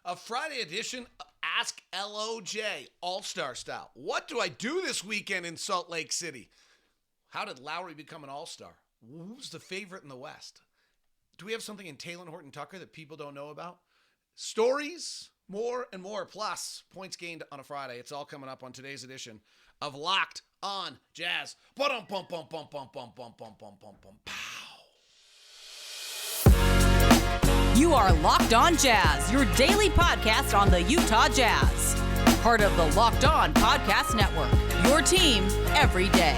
A Friday edition of Ask LOJ, All-Star style. What do I do this weekend in Salt Lake City? How did Lauri become an All-Star? Who's the favorite in the West? Do we have something in Taylor Horton-Tucker that people don't know about? Stories, more and more, plus points gained on a Friday. It's all coming up on today's edition of Locked on Jazz. You are Locked on Jazz, your daily podcast on the Utah Jazz. Part of the Locked on Podcast Network, your team every day.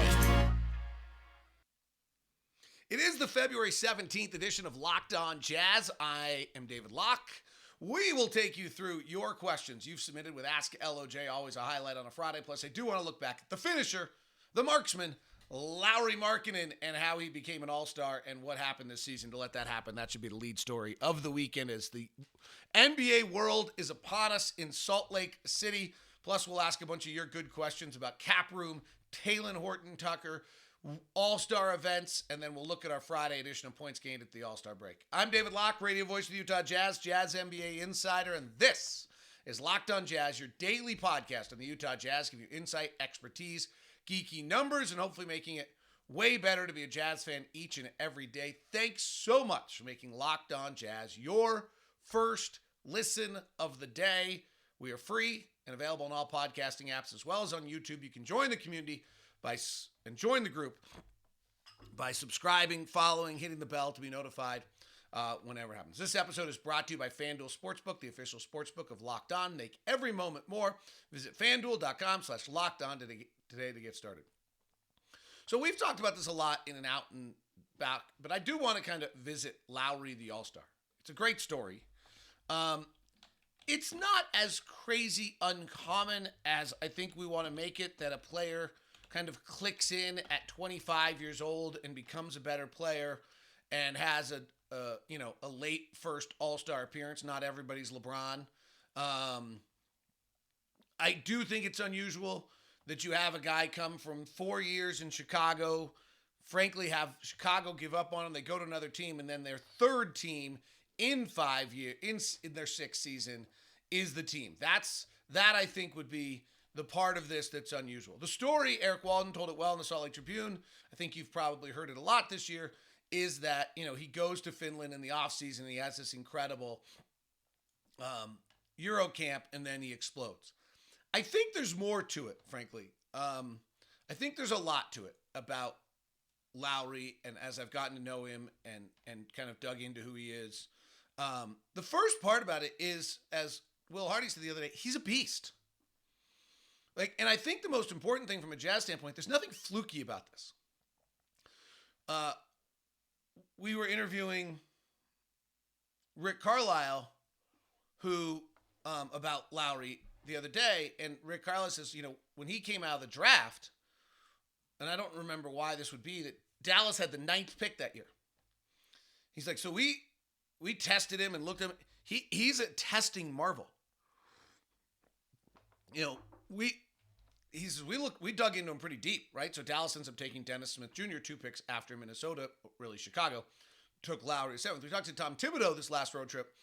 It is the February 17th edition of Locked on Jazz. I am David Locke. We will take you through your questions you've submitted with Ask LOJ, always a highlight on a Friday. Plus, I do want to look back at the finisher, the marksman, Lauri Markkanen, and how he became an all-star and what happened this season to let that happen. That should be the lead story of the weekend as the NBA world is upon us in Salt Lake City. Plus, we'll ask a bunch of your good questions about cap room, Taylor Horton-Tucker, all-star events, and then we'll look at our Friday edition of Points Gained at the All-Star break. I'm David Locke, radio voice of the Utah Jazz, Jazz NBA insider, and this is Locked on Jazz, your daily podcast on the Utah Jazz, give you insight, expertise, geeky numbers, and hopefully making it way better to be a Jazz fan each and every day. Thanks so much for making Locked on Jazz your first listen of the day. We are free and available on all podcasting apps as well as on YouTube. You can join the community and join the group by subscribing, following, hitting the bell to be notified whenever it happens. This episode is brought to you by FanDuel Sportsbook, the official sportsbook of Locked On. Make every moment more. Visit FanDuel.com/LockedOn today to get started. So we've talked about this a lot in and out and back, but I do want to kind of visit Lauri the All-Star. It's a great story. It's not as crazy uncommon as I think we want to make it that a player kind of clicks in at 25 years old and becomes a better player and has a late first All-Star appearance. Not everybody's LeBron. I do think it's unusual that you have a guy come from 4 years in Chicago, frankly have Chicago give up on him, they go to another team, and then their third team in 5 years, in their sixth season, is the team. That I think would be the part of this that's unusual. The story, Eric Walden told it well in the Salt Lake Tribune, I think you've probably heard it a lot this year, is that, he goes to Finland in the offseason and he has this incredible Euro camp and then he explodes. I think there's more to it, frankly. I think there's a lot to it about Lauri, and as I've gotten to know him and kind of dug into who he is. The first part about it is, as Will Hardy said the other day, he's a beast. And I think the most important thing from a Jazz standpoint, there's nothing fluky about this. We were interviewing Rick Carlisle, who about Lauri the other day, and Rick Carlisle says, when he came out of the draft, and I don't remember why this would be, that Dallas had the 9th pick that year. He's like, so we tested him and looked at him. He's a testing marvel. We dug into him pretty deep, right? So Dallas ends up taking Dennis Smith Jr. 2 picks after Minnesota, really Chicago, took Lauri 7th. We talked to Tom Thibodeau this last road trip,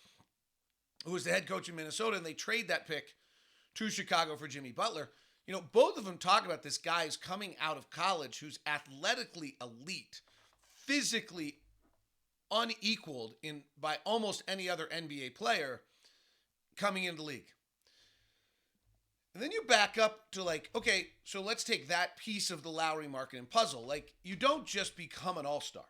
who was the head coach in Minnesota, and they trade that pick to Chicago for Jimmy Butler. Both of them talk about this guy who's coming out of college, who's athletically elite, physically unequaled by almost any other NBA player coming into the league. And then you back up to okay, so let's take that piece of the Lauri Markkanen puzzle. You don't just become an all-star.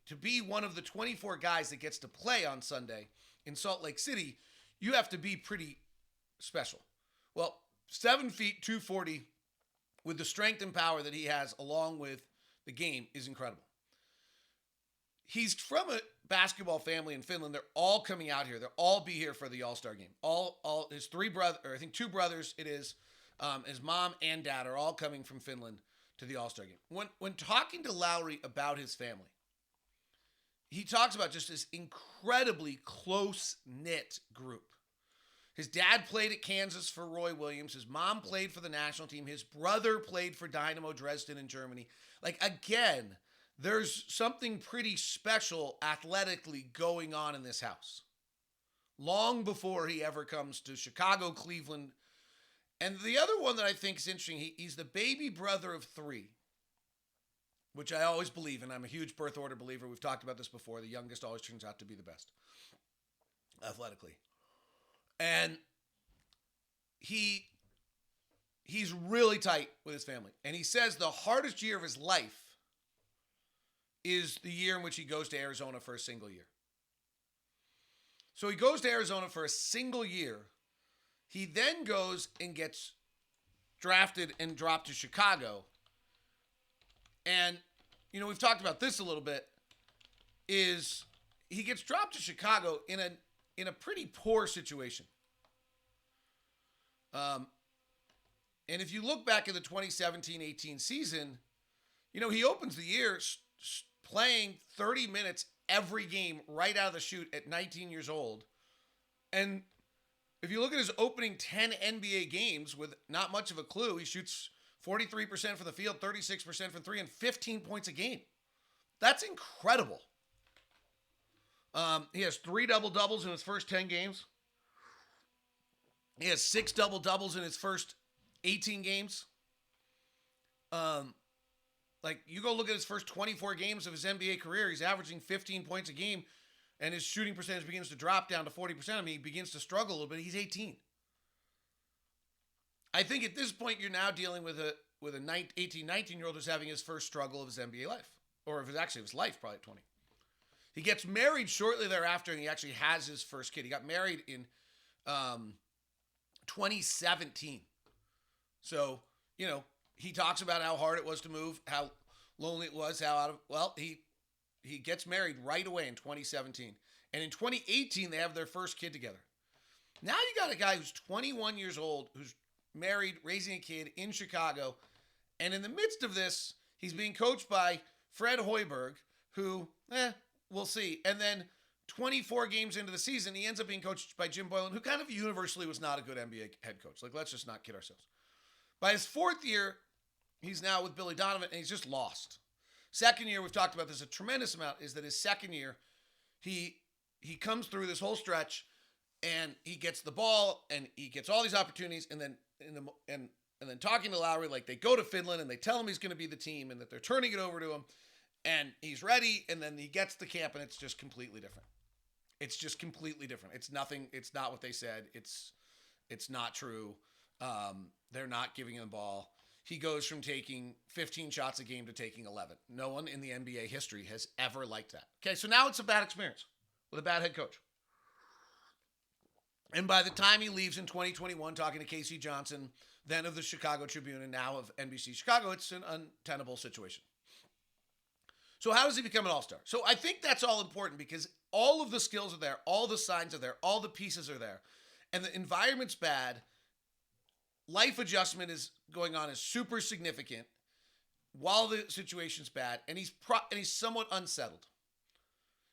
To be one of the 24 guys that gets to play on Sunday in Salt Lake City, you have to be pretty special. Well, 7 feet, 240, with the strength and power that he has along with the game is incredible. He's from a basketball family in Finland. They're all coming out here. They'll all be here for the All-Star game. All his 3 brothers, or I think 2 brothers it is, his mom and dad are all coming from Finland to the All-Star game. When talking to Lauri about his family, he talks about just this incredibly close-knit group. His dad played at Kansas for Roy Williams. His mom played for the national team. His brother played for Dynamo Dresden in Germany. Again, there's something pretty special athletically going on in this house. long before he ever comes to Chicago, Cleveland. And the other one that I think is interesting, he's the baby brother of 3, which I always believe in. I'm a huge birth order believer. We've talked about this before. The youngest always turns out to be the best athletically. And he's really tight with his family. And he says the hardest year of his life is the year in which he goes to Arizona for a single year. So he goes to Arizona for a single year. He then goes and gets drafted and dropped to Chicago. And, you know, we've talked about this a little bit, is he gets dropped to Chicago in a pretty poor situation. And if you look back at the 2017-18 season, you know, he opens the year playing 30 minutes every game right out of the chute at 19 years old. And if you look at his opening 10 NBA games with not much of a clue, he shoots 43% from the field, 36% from 3, and 15 points a game. That's incredible. He has 3 double-doubles in his first 10 games. He has 6 double-doubles in his first 18 games. Like, you go look at his first 24 games of his NBA career, he's averaging 15 points a game, and his shooting percentage begins to drop down to 40%. I mean, he begins to struggle a little bit. He's 18. I think at this point, you're now dealing with a 18, 19-year-old who's having his first struggle of his NBA life, or of his life, probably at 20. He gets married shortly thereafter, and he actually has his first kid. He got married in 2017. So, you know, he talks about how hard it was to move, how lonely it was, he gets married right away in 2017. And in 2018, they have their first kid together. Now you got a guy who's 21 years old, who's married, raising a kid in Chicago. And in the midst of this, he's being coached by Fred Hoiberg, who, we'll see. And then 24 games into the season, he ends up being coached by Jim Boylan, who kind of universally was not a good NBA head coach. Like, let's just not kid ourselves. By his 4th year, he's now with Billy Donovan, and he's just lost. Second year, we've talked about this a tremendous amount, is that his second year, he comes through this whole stretch, and he gets the ball, and he gets all these opportunities, and then talking to Lauri, like, they go to Finland, and they tell him he's going to be the team, and that they're turning it over to him, and he's ready, and then he gets to camp, and it's just completely different. It's just completely different. It's nothing. It's not what they said. It's not true. They're not giving him the ball. He goes from taking 15 shots a game to taking 11. No one in the NBA history has ever liked that. Okay, so now it's a bad experience with a bad head coach. And by the time he leaves in 2021, talking to Casey Johnson, then of the Chicago Tribune and now of NBC Chicago, it's an untenable situation. So how does he become an all-star? So I think that's all important because all of the skills are there, all the signs are there, all the pieces are there, and the environment's bad. Life adjustment is going on is super significant while the situation's bad, and he's somewhat unsettled.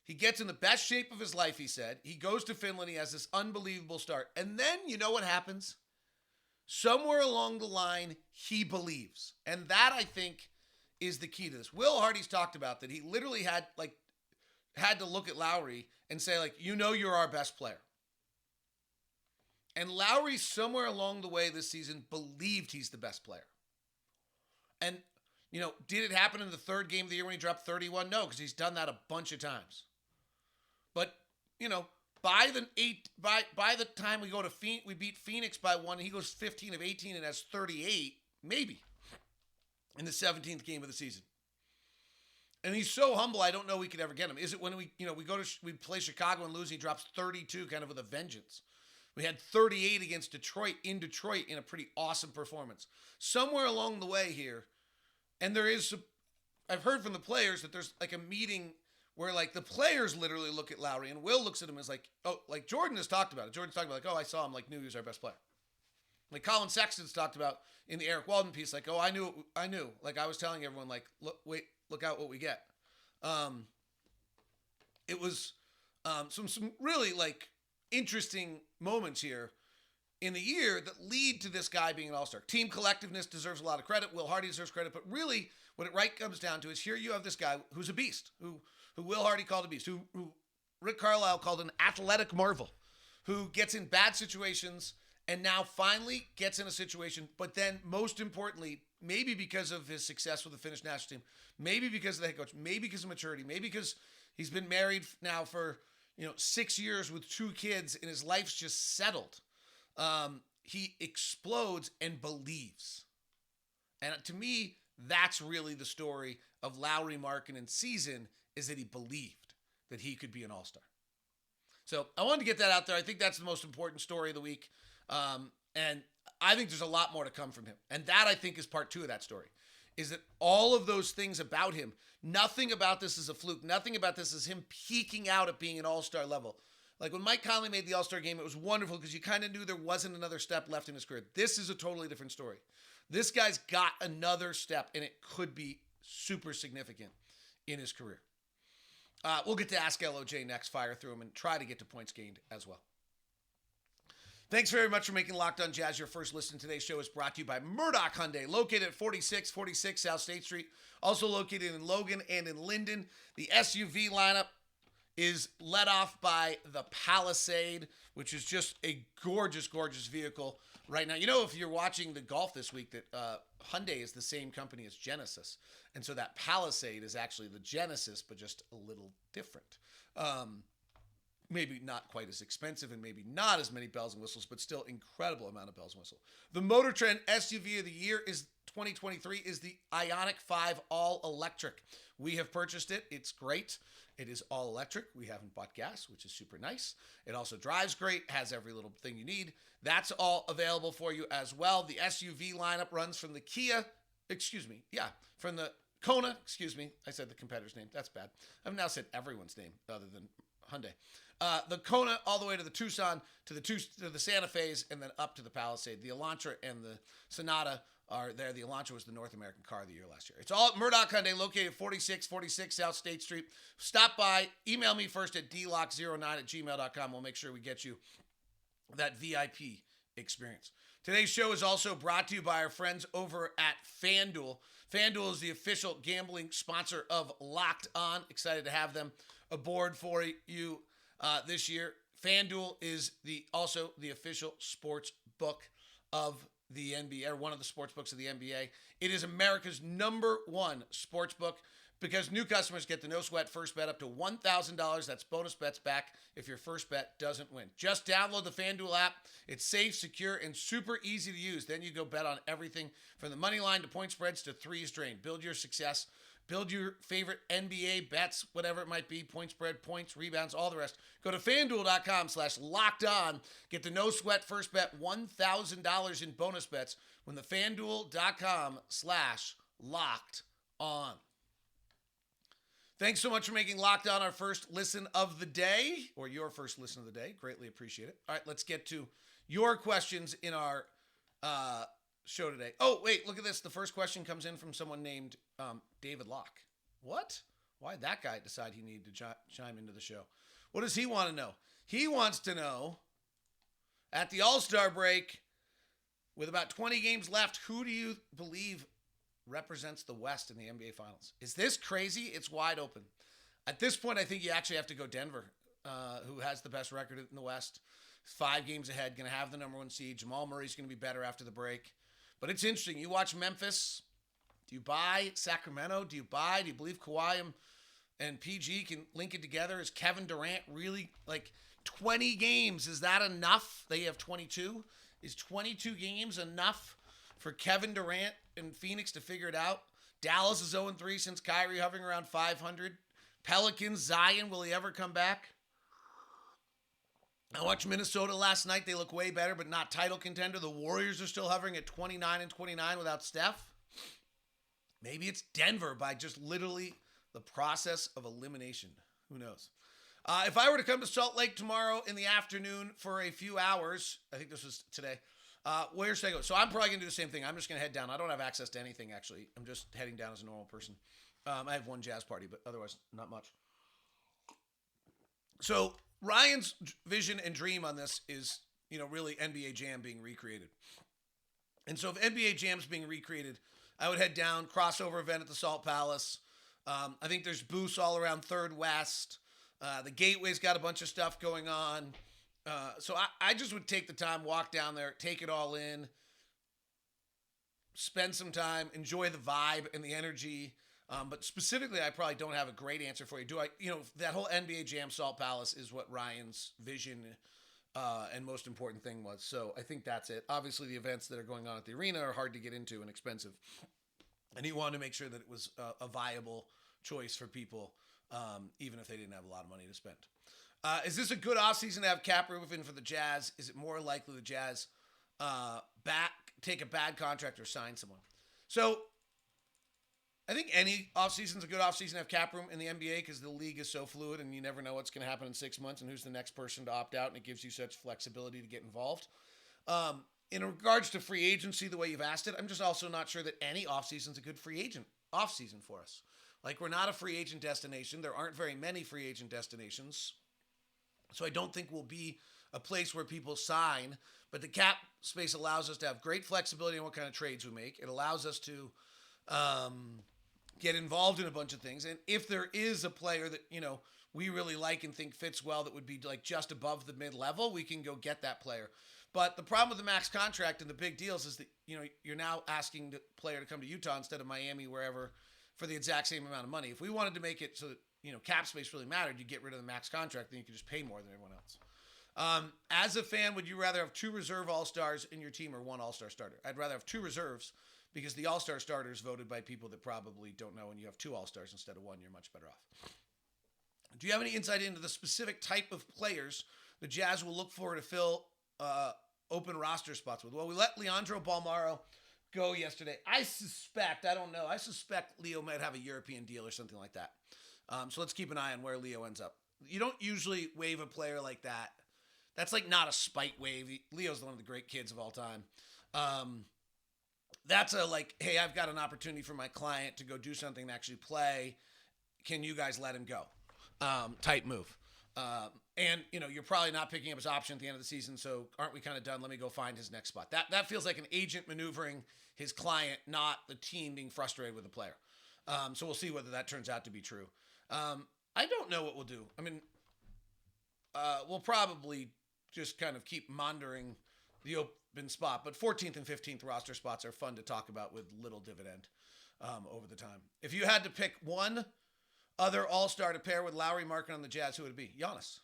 He gets in the best shape of his life, he said. He goes to Finland. He has this unbelievable start. And then, you know what happens? Somewhere along the line, he believes. And that, I think, is the key to this. Will Hardy's talked about that he literally had to look at Lauri and say, like, you know you're our best player. And Lauri, somewhere along the way this season, believed he's the best player. And, you know, did it happen in the 3rd game of the year when he dropped 31? No, because he's done that a bunch of times. But, you know, by the time we go to we beat Phoenix by 1, he goes 15 of 18 and has 38, maybe, in the 17th game of the season. And he's so humble, I don't know we could ever get him. Is it when we play Chicago and lose, he drops 32 kind of with a vengeance. We had 38 against Detroit in a pretty awesome performance. Somewhere along the way here, and I've heard from the players that there's like a meeting where like the players literally look at Lauri and Will looks at him as like, oh, like Jordan has talked about it. Jordan's talking about like, oh, I saw him, like knew he was our best player. Like Colin Sexton's talked about in the Eric Walden piece, like, oh, I knew. Like I was telling everyone, like, look out what we get. It was some really like interesting moments here in the year that lead to this guy being an all-star. Team collectiveness deserves a lot of credit. Will Hardy deserves credit, but really what it comes down to is here you have this guy who's a beast, who Will Hardy called a beast, who Rick Carlisle called an athletic marvel, who gets in bad situations and now finally gets in a situation, but then most importantly, maybe because of his success with the Finnish national team, maybe because of the head coach, maybe because of maturity, maybe because he's been married now for 6 years with 2 kids and his life's just settled. He explodes and believes. And to me, that's really the story of Lauri Markkanen's season, is that he believed that he could be an all-star. So I wanted to get that out there. I think that's the most important story of the week. And I think there's a lot more to come from him. And that, I think, is part 2 of that story, is that all of those things about him, nothing about this is a fluke. Nothing about this is him peaking out at being an all-star level. Like when Mike Conley made the all-star game, it was wonderful because you kind of knew there wasn't another step left in his career. This is a totally different story. This guy's got another step, and it could be super significant in his career. We'll get to Ask LOJ next, fire through him, and try to get to points gained as well. Thanks very much for making Locked On Jazz your first listen. Today's show is brought to you by Murdoch Hyundai, located at 4646 South State Street, also located in Logan and in Linden. The SUV lineup is led off by the Palisade, which is just a gorgeous, gorgeous vehicle right now. If you're watching the golf this week, that Hyundai is the same company as Genesis. And so that Palisade is actually the Genesis, but just a little different. Maybe not quite as expensive and maybe not as many bells and whistles, but still incredible amount of bells and whistles. The Motor Trend SUV of the year is 2023 is the Ioniq 5 All Electric. We have purchased it. It's great. It is all electric. We haven't bought gas, which is super nice. It also drives great, has every little thing you need. That's all available for you as well. The SUV lineup runs from the from the Kona, I said the competitor's name. That's bad. I've now said everyone's name other than Hyundai. The Kona all the way to the Tucson, to the Santa Fe's, and then up to the Palisade. The Elantra and the Sonata are there. The Elantra was the North American car of the year last year. It's all at Murdoch Hyundai, located at 4646 South State Street. Stop by. Email me first at dlock09@gmail.com. We'll make sure we get you that VIP experience. Today's show is also brought to you by our friends over at FanDuel. FanDuel is the official gambling sponsor of Locked On. Excited to have them aboard for you this year. FanDuel is also the official sports book of the NBA, or one of the sports books of the NBA. It is America's #1 sports book because new customers get the no sweat first bet up to $1,000. That's bonus bets back if your first bet doesn't win. Just download the FanDuel app. It's safe, secure, and super easy to use. Then you go bet on everything from the money line to point spreads to threes drained. Build your success. Build your favorite NBA bets, whatever it might be, point spread, points, rebounds, all the rest. Go to FanDuel.com/lockedon. Get the no sweat first bet, $1,000 in bonus bets when the FanDuel.com/lockedon. Thanks so much for making Locked On our first listen of the day, or your first listen of the day. Greatly appreciate it. All right, let's get to your questions in our show today. Oh, wait, look at this. The first question comes in from someone named David Locke. What? Why'd that guy decide he needed to chime into the show? What does he want to know? He wants to know, at the All-Star break, with about 20 games left, who do you believe represents the West in the NBA Finals? Is this crazy? It's wide open. At this point, I think you actually have to go Denver, who has the best record in the West. 5 games ahead, going to have the #1 seed. Jamal Murray's going to be better after the break. But it's interesting. You watch Memphis. Do you buy Sacramento? Do you believe Kawhi and PG can link it together? Is Kevin Durant really, 20 games? Is that enough? They have 22. Is 22 games enough for Kevin Durant and Phoenix to figure it out? Dallas is 0-3 since Kyrie, hovering around 500. Pelicans, Zion, will he ever come back? I watched Minnesota last night. They look way better, but not title contender. The Warriors are still hovering at 29-29 without Steph. Maybe it's Denver by just literally the process of elimination. Who knows? If I were to come to Salt Lake tomorrow in the afternoon for a few hours, I think this was today, where should I go? So I'm probably going to do the same thing. I'm just going to head down. I don't have access to anything, actually. I'm just heading down as a normal person. I have one jazz party, but otherwise not much. So Ryan's vision and dream on this is, really NBA Jam being recreated. And so if NBA Jam's being recreated, I would head down, crossover event at the Salt Palace. I think there's booths all around 3rd West. The Gateway's got a bunch of stuff going on. So I just would take the time, walk down there, take it all in, spend some time, enjoy the vibe and the energy. But specifically, I probably don't have a great answer for you. That whole NBA Jam Salt Palace is what Ryan's vision and most important thing was. So I think that's it. Obviously, the events that are going on at the arena are hard to get into and expensive. And he wanted to make sure that it was a viable choice for people, even if they didn't have a lot of money to spend. Is this a good offseason to have cap room in for the Jazz? Is it more likely the Jazz take a bad contract or sign someone? So I think any offseason is a good offseason to have cap room in the NBA because the league is so fluid and you never know what's going to happen in 6 months and who's the next person to opt out, and it gives you such flexibility to get involved. In regards to free agency, the way you've asked it, I'm just also not sure that any offseason is a good free agent offseason for us. Like, we're not a free agent destination. There aren't very many free agent destinations. So I don't think we'll be a place where people sign, but the cap space allows us to have great flexibility on what kind of trades we make. It allows us to get involved in a bunch of things. And if there is a player that, we really like and think fits well that would be like just above the mid-level, we can go get that player. But the problem with the max contract and the big deals is that, you're now asking the player to come to Utah instead of Miami, wherever, for the exact same amount of money. If we wanted to make it so that, cap space really mattered, you get rid of the max contract, then you could just pay more than everyone else. As a fan, would you rather have 2 reserve All-Stars in your team or 1 All-Star starter? I'd rather have 2 reserves because the All-Star starter is voted by people that probably don't know, and you have 2 All-Stars instead of 1, you're much better off. Do you have any insight into the specific type of players the Jazz will look for to fill open roster spots with? Well, we let Leandro Balmaro go yesterday. I suspect Leo might have a European deal or something like that. So let's keep an eye on where Leo ends up. You don't usually waive a player like that. That's like not a spite wave. Leo's one of the great kids of all time. That's hey, I've got an opportunity for my client to go do something and actually play. Can you guys let him go? Type move. And you're probably not picking up his option at the end of the season, so aren't we kind of done? Let me go find his next spot. That feels like an agent maneuvering his client, not the team being frustrated with the player. So we'll see whether that turns out to be true. I don't know what we'll do. I mean, we'll probably just kind of keep monitoring the open spot, but 14th and 15th roster spots are fun to talk about with little dividend over the time. If you had to pick one other All-Star to pair with Lauri Markkanen on the Jazz, who would it be? Giannis.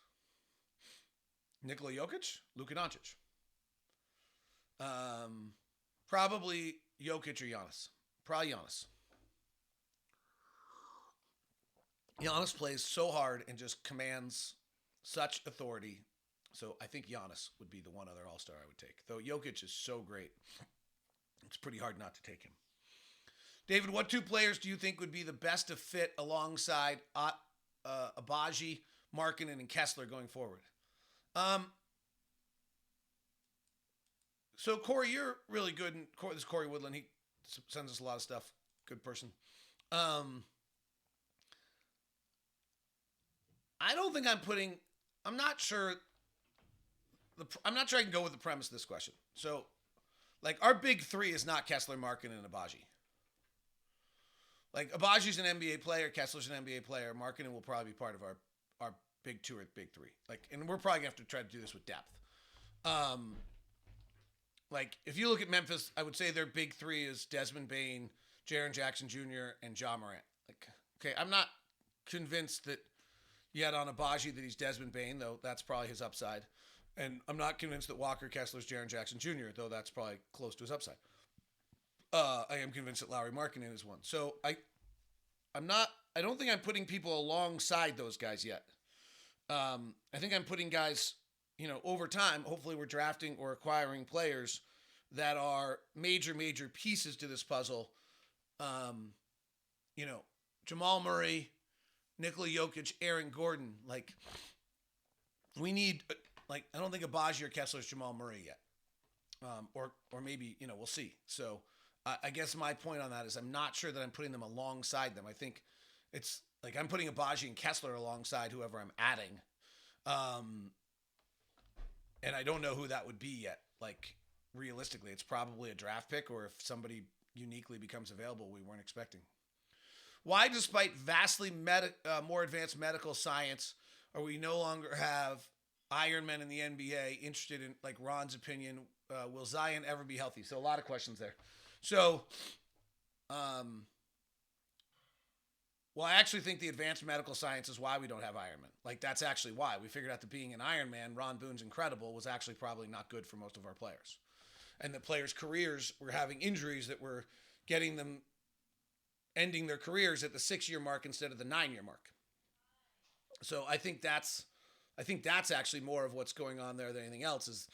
Nikola Jokic? Luka Doncic. Probably Jokic or Giannis. Probably Giannis. Giannis plays so hard and just commands such authority. So I think Giannis would be the one other All-Star I would take. Though Jokic is so great, it's pretty hard not to take him. David, what 2 players do you think would be the best to fit alongside Agbaji, Markkanen, and Kessler going forward? So Corey, you're really good. And this is Corey Woodland. He sends us a lot of stuff. Good person. I don't think I'm not sure I can go with the premise of this question. So, our big 3 is not Kessler, Markkanen, and Agbaji. Abaji's an NBA player, Kessler's an NBA player, Markkanen will probably be part of our big 2 or big 3. And we're probably going to have to try to do this with depth. If you look at Memphis, I would say their big 3 is Desmond Bane, Jaren Jackson Jr., and Ja Morant. Okay, I'm not convinced that yet on Agbaji that he's Desmond Bane, though that's probably his upside. And I'm not convinced that Walker Kessler's Jaren Jackson Jr., though that's probably close to his upside. I am convinced that Lauri Markkanen is one. So I don't think I'm putting people alongside those guys yet. I think I'm putting guys, over time, hopefully we're drafting or acquiring players that are major pieces to this puzzle. Jamal Murray, Nikola Jokic, Aaron Gordon. We need, I don't think Agbaji or Kessler's Jamal Murray yet. Or maybe, we'll see. So I guess my point on that is I'm not sure that I'm putting them alongside them. I think it's I'm putting Agbaji and Kessler alongside whoever I'm adding. And I don't know who that would be yet. Realistically, it's probably a draft pick, or if somebody uniquely becomes available we weren't expecting. Why, despite vastly more advanced medical science, are we no longer have Ironmen in the NBA, interested in, like, Ron's opinion, will Zion ever be healthy? So a lot of questions there. So, well, I actually think the advanced medical science is why we don't have Ironmen. Like, that's actually why. We figured out that being an Ironman, Ron Boone's incredible, was actually probably not good for most of our players. And the players' careers were having injuries that were getting them ending their careers at the 6-year mark instead of the 9-year mark. So I think that's actually more of what's going on there than anything else is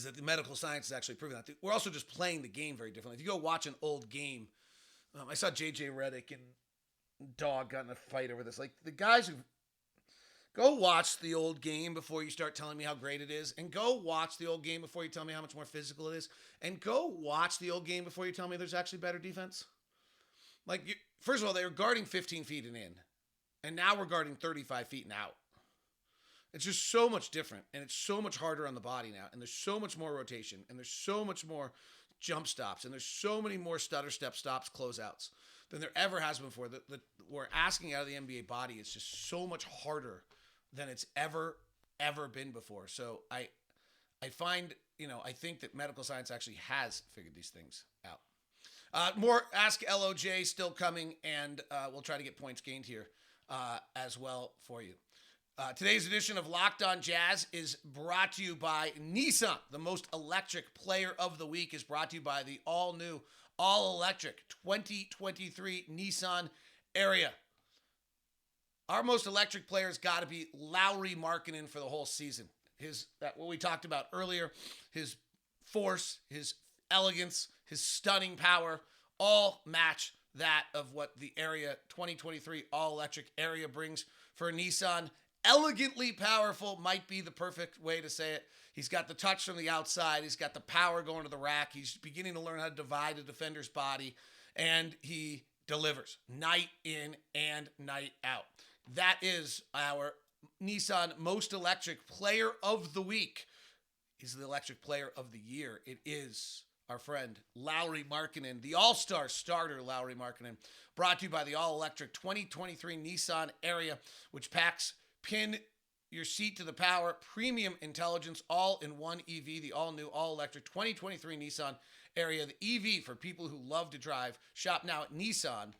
that the medical science is actually proving that. We're also just playing the game very differently. If you go watch an old game, I saw J.J. Redick and Dog got in a fight over this. Like, the guys who go watch the old game before you start telling me how great it is, and go watch the old game before you tell me how much more physical it is, and go watch the old game before you tell me there's actually better defense. Like, first of all, they were guarding 15 feet and in, and now we're guarding 35 feet and out. It's just so much different, and it's so much harder on the body now, and there's so much more rotation, and there's so much more jump stops, and there's so many more stutter step stops, closeouts than there ever has been before. That we're asking out of the NBA body is just so much harder than it's ever been before. So I find, I think that medical science actually has figured these things out. More Ask LOJ still coming, and we'll try to get points gained here as well for you. Today's edition of Locked On Jazz is brought to you by Nissan. The most electric player of the week is brought to you by the all-new, all-electric 2023 Nissan Area. Our most electric player has got to be Lauri Markkanen for the whole season. What we talked about earlier, his force, his elegance, his stunning power, all match that of what the Area 2023 all-electric Area brings for Nissan. Elegantly powerful might be the perfect way to say it. He's got the touch from the outside. He's got the power going to the rack. He's beginning to learn how to divide a defender's body, and he delivers night in and night out. That is our Nissan Most Electric Player of the Week. He's the Electric Player of the Year. It is our friend Lauri Markkanen, the all-star starter Lauri Markkanen, brought to you by the all-electric 2023 Nissan Area, which packs pin your seat to the power, premium intelligence, all in one EV, the all-new, all-electric 2023 Nissan Area, the EV for people who love to drive. Shop now at nissan.usa.com.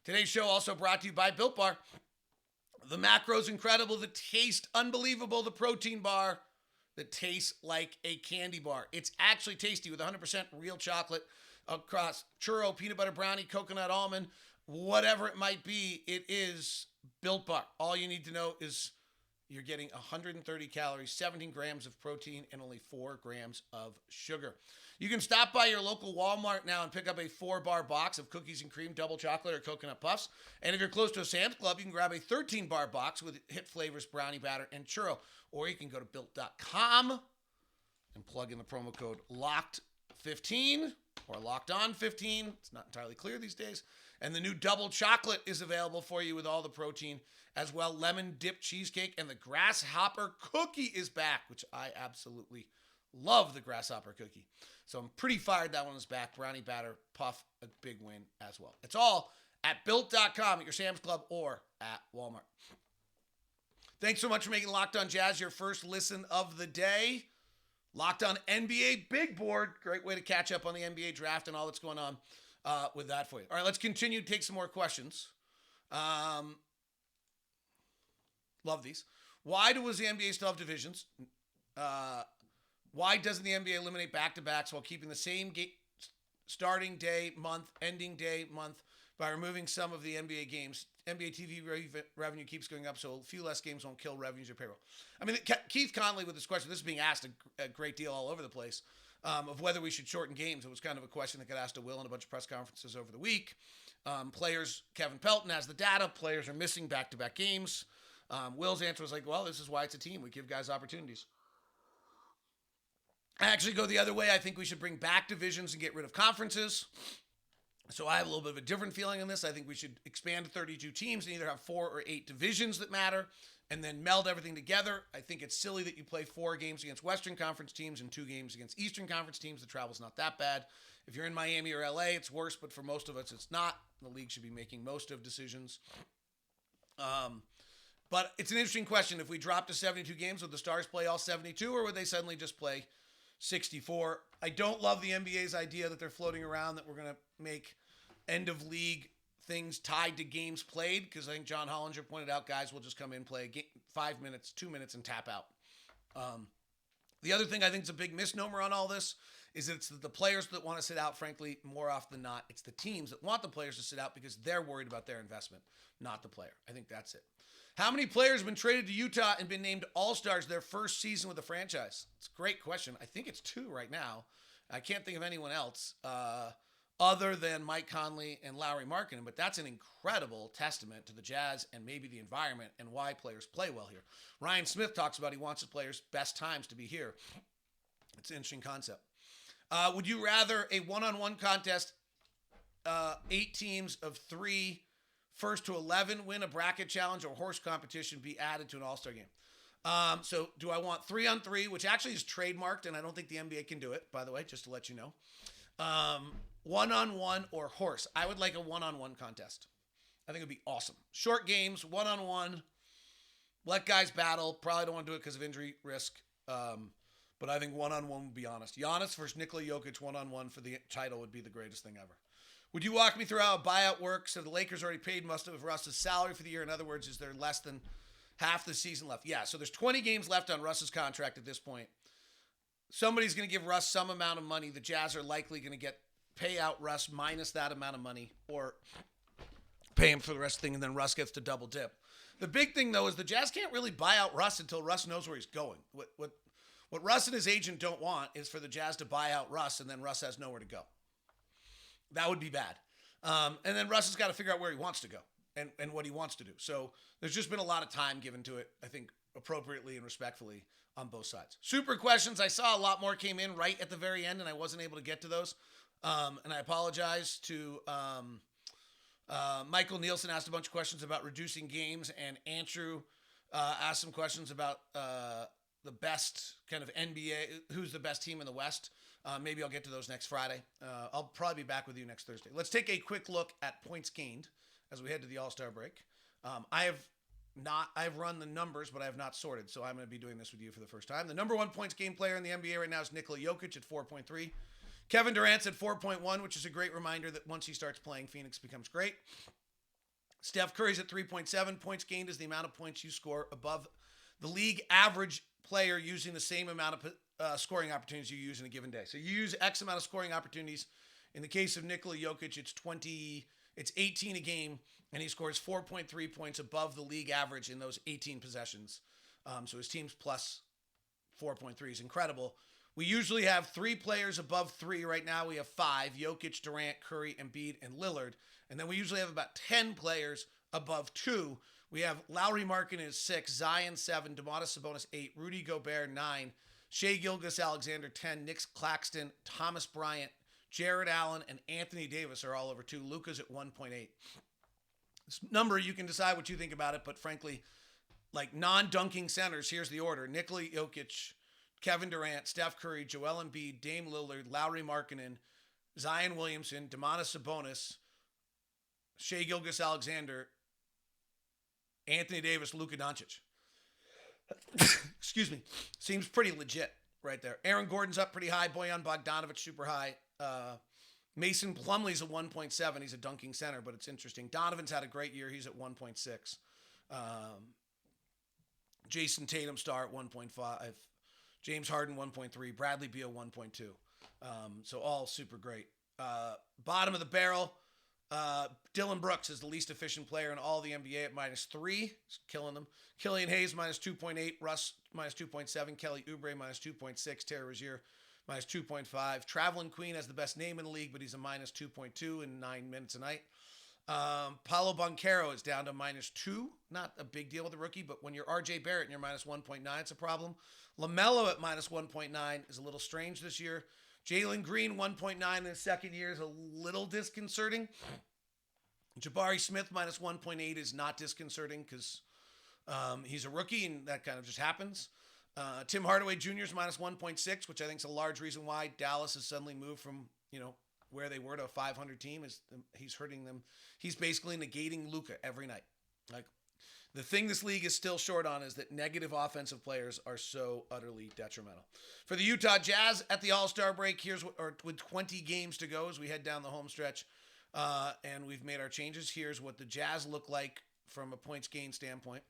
Today's show also brought to you by Built Bar. The macro's incredible, the taste unbelievable, the protein bar that tastes like a candy bar. It's actually tasty with 100% real chocolate across churro, peanut butter brownie, coconut almond, whatever it might be. It is Built Bar. All you need to know is you're getting 130 calories, 17 grams of protein, and only 4 grams of sugar. You can stop by your local Walmart now and pick up a 4-bar box of cookies and cream, double chocolate, or coconut puffs. And if you're close to a Sam's Club, you can grab a 13-bar box with hit flavors, brownie batter, and churro. Or you can go to Built.com and plug in the promo code LOCKED15 or LOCKEDON15. It's not entirely clear these days. And the new double chocolate is available for you with all the protein as well. Lemon dip cheesecake, and the grasshopper cookie is back, which I absolutely love, the grasshopper cookie. So I'm pretty fired that one is back. Brownie batter, puff, a big win as well. It's all at Built.com, at your Sam's Club, or at Walmart. Thanks so much for making Locked On Jazz your first listen of the day. Locked On NBA Big Board. Great way to catch up on the NBA draft and all that's going on with that for you. All right, let's continue to take some more questions. Love these. Why does the NBA still have divisions? Why doesn't the NBA eliminate back-to-backs while keeping the same starting day, month, ending day, month by removing some of the NBA games? NBA TV revenue keeps going up, so a few less games won't kill revenues or payroll. I mean, Keith Conley with this question, this is being asked a great deal all over the place, of whether we should shorten games. It was kind of a question that got asked to Will in a bunch of press conferences over the week. Players, Kevin Pelton has the data. Players are missing back-to-back games. Will's answer was like, well, this is why it's a team. We give guys opportunities. I actually go the other way. I think we should bring back divisions and get rid of conferences. So I have a little bit of a different feeling on this. I think we should expand to 32 teams and either have 4 or 8 divisions that matter and then meld everything together. I think it's silly that you play 4 games against Western Conference teams and 2 games against Eastern Conference teams. The travel's not that bad. If you're in Miami or LA, it's worse, but for most of us, it's not. The league should be making most of decisions. But it's an interesting question. If we drop to 72 games, would the Stars play all 72, or would they suddenly just play 64? I don't love the NBA's idea that they're floating around that we're going to make end of league things tied to games played, because I think John Hollinger pointed out guys will just come in, play 5 minutes, 2 minutes, and tap out. The other thing I think is a big misnomer on all this is that it's the players that want to sit out, frankly, more often than not. It's the teams that want the players to sit out because they're worried about their investment, not the player. I think that's it. How many players have been traded to Utah and been named All-Stars their first season with the franchise? It's a great question. I think it's 2 right now. I can't think of anyone else other than Mike Conley and Lauri Markkanen, but that's an incredible testament to the Jazz and maybe the environment and why players play well here. Ryan Smith talks about he wants the players' best times to be here. It's an interesting concept. Would you rather a one-on-one contest, 8 teams of 3, first to 11 win a bracket challenge, or horse competition be added to an all-star game? So do I want 3-on-3, which actually is trademarked, and I don't think the NBA can do it, by the way, just to let you know. One-on-one or horse. I would like a one-on-one contest. I think it'd be awesome. Short games, one-on-one. Let guys battle. Probably don't want to do it because of injury risk. But I think one-on-one would be honest. Giannis versus Nikola Jokic one-on-one for the title would be the greatest thing ever. Would you walk me through how a buyout works? So the Lakers already paid most of Russ's salary for the year. In other words, is there less than half the season left? Yeah, so there's 20 games left on Russ's contract at this point. Somebody's going to give Russ some amount of money. The Jazz are likely going to pay out Russ minus that amount of money, or pay him for the rest of the thing, and then Russ gets to double dip. The big thing, though, is the Jazz can't really buy out Russ until Russ knows where he's going. What Russ and his agent don't want is for the Jazz to buy out Russ, and then Russ has nowhere to go. That would be bad. And then Russ has got to figure out where he wants to go and what he wants to do. So there's just been a lot of time given to it, I think, appropriately and respectfully on both sides. Super questions. I saw a lot more came in right at the very end, and I wasn't able to get to those. And I apologize to Michael Nielsen asked a bunch of questions about reducing games, and Andrew asked some questions about the best kind of NBA, who's the best team in the West. Maybe I'll get to those next Friday. I'll probably be back with you next Thursday. Let's take a quick look at points gained as we head to the All-Star break. I've run the numbers, but I have not sorted, so I'm going to be doing this with you for the first time. The number 1 points gained player in the NBA right now is Nikola Jokic at 4.3. Kevin Durant's at 4.1, which is a great reminder that once he starts playing, Phoenix becomes great. Steph Curry's at 3.7. Points gained is the amount of points you score above the league average player using the same amount of scoring opportunities you use in a given day. So you use X amount of scoring opportunities. In the case of Nikola Jokic, it's 18 a game, and he scores 4.3 points above the league average in those 18 possessions. So his team's plus 4.3 is incredible. We usually have 3 players above 3. Right now we have 5: Jokic, Durant, Curry, Embiid, and Lillard. And then we usually have about 10 players above 2. We have Lauri Markkanen is 6, Zion 7, Domantas Sabonis 8, Rudy Gobert 9, Shai Gilgeous-Alexander 10, Nick Claxton, Thomas Bryant, Jared Allen, and Anthony Davis are all over 2. Luka's at 1.8. This number, you can decide what you think about it, but frankly, like non-dunking centers, here's the order: Nikola Jokic, Kevin Durant, Steph Curry, Joel Embiid, Dame Lillard, Lauri Markkanen, Zion Williamson, Domantas Sabonis, Shai Gilgeous-Alexander, Anthony Davis, Luka Doncic. Excuse me. Seems pretty legit right there. Aaron Gordon's up pretty high. Bojan Bogdanovic super high. Mason Plumlee's a 1.7. He's a dunking center, but it's interesting. Donovan's had a great year. He's at 1.6. Jason Tatum star at 1.5. James Harden 1.3. Bradley Beal 1.2. So all super great. Bottom of the barrel. Dylan Brooks is the least efficient player in all the NBA at -3. He's killing them. Killian Hayes -2.8. Russ -2.7. Kelly Oubre -2.6. Terry Rozier -2.5. Traveling Queen has the best name in the league, but he's a -2.2 in 9 minutes a night. Paolo Banchero is down to -2. Not a big deal with the rookie, but when you're RJ Barrett and you're -1.9, it's a problem. LaMelo at -1.9 is a little strange this year. Jalen Green, 1.9 in his second year, is a little disconcerting. Jabari Smith, -1.8 is not disconcerting because he's a rookie and that kind of just happens. Tim Hardaway Jr. is -1.6, which I think is a large reason why Dallas has suddenly moved from, where they were to a 500 team. He's hurting them. He's basically negating Luka every night. Like, The thing this league is still short on is that negative offensive players are so utterly detrimental. For the Utah Jazz at the All-Star break, with 20 games to go as we head down the home stretch, and we've made our changes. Here's what the Jazz look like from a points gain standpoint.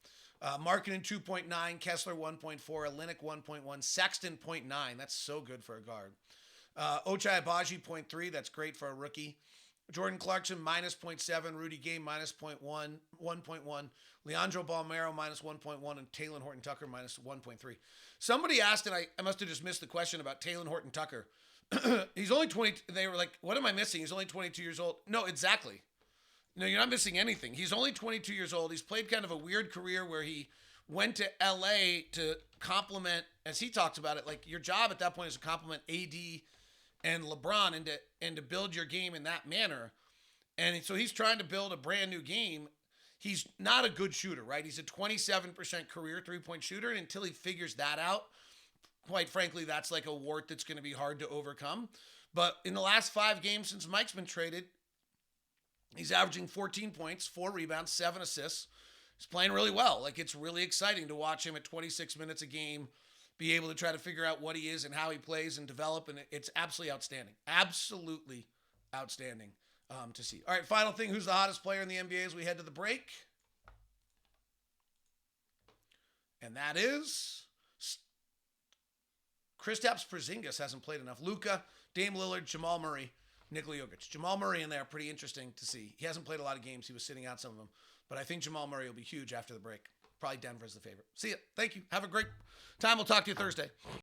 Markkanen 2.9, Kessler 1.4, Olynyk 1.1, Sexton 0.9. That's so good for a guard. Ochai Agbaji 0.3. That's great for a rookie. Jordan Clarkson minus 0.7, Rudy Gay minus 1.1, Leandro Balmero minus 1.1, and Talen Horton-Tucker minus 1.3. Somebody asked, and I must have just missed the question about Talen Horton-Tucker. He's only 20. They were like, what am I missing? He's only 22 years old. No, exactly. No, you're not missing anything. He's only 22 years old. He's played kind of a weird career where he went to LA to complement, as he talks about it, like your job at that point is to complement AD and LeBron and to build your game in that manner. And so he's trying to build a brand new game. He's not a good shooter, right? He's a 27% career three-point shooter. And until he figures that out, quite frankly, that's like a wart that's going to be hard to overcome. But in the last 5 games since Mike's been traded, he's averaging 14 points, 4 rebounds, 7 assists. He's playing really well. Like, it's really exciting to watch him at 26 minutes a game, be able to try to figure out what he is and how he plays and develop. And it's absolutely outstanding. Absolutely outstanding to see. All right, final thing. Who's the hottest player in the NBA as we head to the break? And that is Kristaps Porzingis hasn't played enough. Luka, Dame Lillard, Jamal Murray, Nikola Jokic. Jamal Murray in there, pretty interesting to see. He hasn't played a lot of games. He was sitting out some of them. But I think Jamal Murray will be huge after the break. Probably Denver's the favorite. See ya. Thank you. Have a great time. We'll talk to you Thursday.